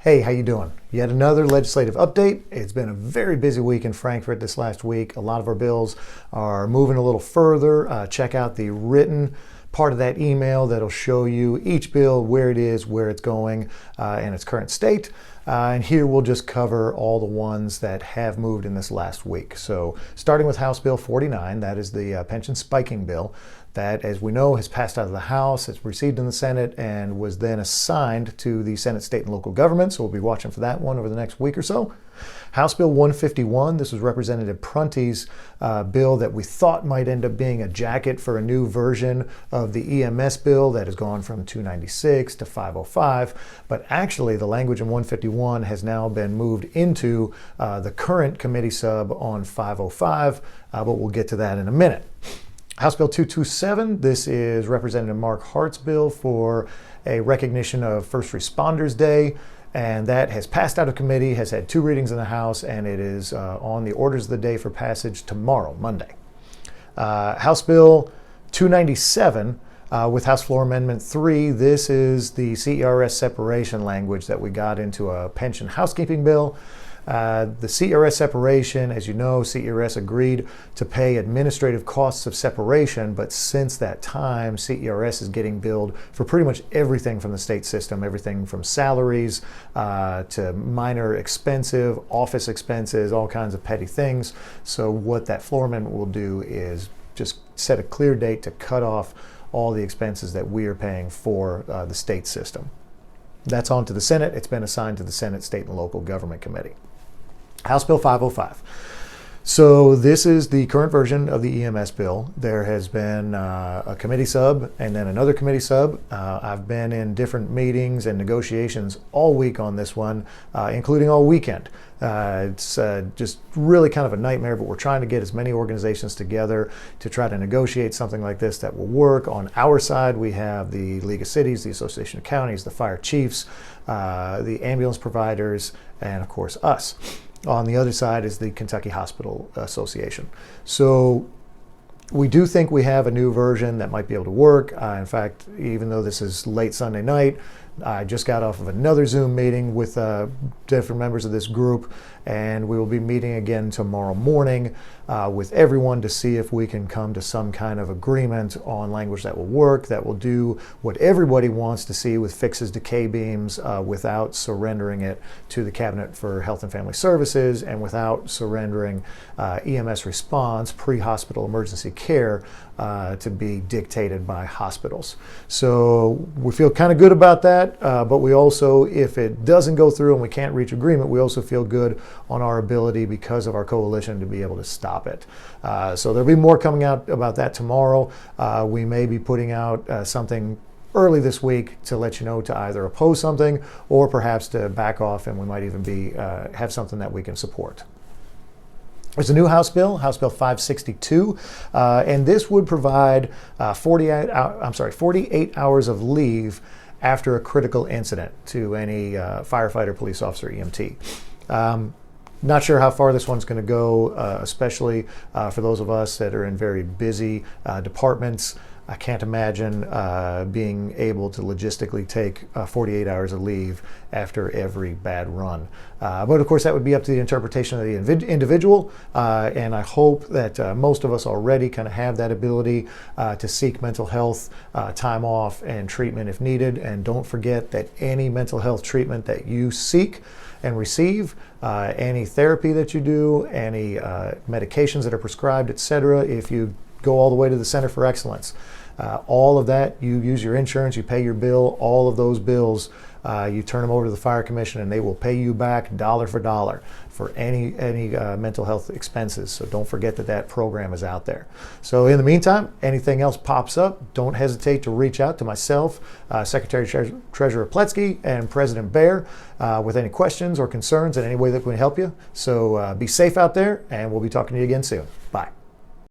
Hey, how you doing? Yet another legislative update. It's been a very busy week in Frankfort this last week. A lot of our bills are moving a little further. Check out the written part of that email that'll show you each bill, where it is, where it's going, and its current state. And here we'll just cover all the ones that have moved in this last week. So starting with House Bill 49, that is the pension spiking bill that, as we know, has passed out of the House, it's received in the Senate, and was then assigned to the Senate, state, and local government. So we'll be watching for that one over the next week or so. House Bill 151, this was Representative Prunty's bill that we thought might end up being a jacket for a new version of the EMS bill that has gone from 296 to 505. But actually, the language in 151 has now been moved into the current committee sub on 505, but we'll get to that in a minute. House Bill 227, this is Representative Mark Hart's bill for a recognition of First Responders Day, and that has passed out of committee, has had 2 readings in the House, and it is on the orders of the day for passage tomorrow, Monday. House Bill 297, with House Floor Amendment 3, this is the CERS separation language that we got into a pension housekeeping bill. The CERS separation, as you know, CERS agreed to pay administrative costs of separation, but since that time, CERS is getting billed for pretty much everything from the state system, everything from salaries to minor expensive, office expenses, all kinds of petty things. So what that floor amendment will do is just set a clear date to cut off all the expenses that we are paying for the state system. That's on to the Senate. It's been assigned to the Senate, State, and Local Government Committee. House Bill 505. So this is the current version of the EMS bill. There has been a committee sub and then another committee sub. I've been in different meetings and negotiations all week on this one, including all weekend. It's just really kind of a nightmare, but we're trying to get as many organizations together to try to negotiate something like this that will work. On our side, we have the League of Cities, the Association of Counties, the fire chiefs, the ambulance providers, and of course us. On the other side is the Kentucky Hospital Association. So we do think we have a new version that might be able to work. In fact, even though this is late Sunday night, I just got off of another Zoom meeting with different members of this group, and we will be meeting again tomorrow morning with everyone to see if we can come to some kind of agreement on language that will work, that will do what everybody wants to see with fixes to K-beams without surrendering it to the Cabinet for Health and Family Services and without surrendering EMS response, pre-hospital emergency care, to be dictated by hospitals. So we feel kind of good about that, but we also, if it doesn't go through and we can't reach agreement, we also feel good on our ability, because of our coalition, to be able to stop it. So there'll be more coming out about that tomorrow. We may be putting out something early this week to let you know to either oppose something or perhaps to back off, and we might even be have something that we can support. There's a new House Bill, House Bill 562, and this would provide 48 hours of leave after a critical incident to any firefighter, police officer, EMT. Not sure how far this one's going to go, especially for those of us that are in very busy departments. I can't imagine being able to logistically take 48 hours of leave after every bad run. But of course, that would be up to the interpretation of the individual. And I hope that most of us already kind of have that ability to seek mental health time off and treatment if needed. And don't forget that any mental health treatment that you seek and receive, any therapy that you do, any medications that are prescribed, etc., if you go all the way to the Center for Excellence, all of that, you use your insurance, you pay your bill, all of those bills, you turn them over to the Fire Commission and they will pay you back dollar for dollar for any mental health expenses. So don't forget that that program is out there. So in the meantime, anything else pops up, don't hesitate to reach out to myself, Secretary Treasurer Pletsky, and President Baer with any questions or concerns in any way that we can help you. So be safe out there, and we'll be talking to you again soon. Bye.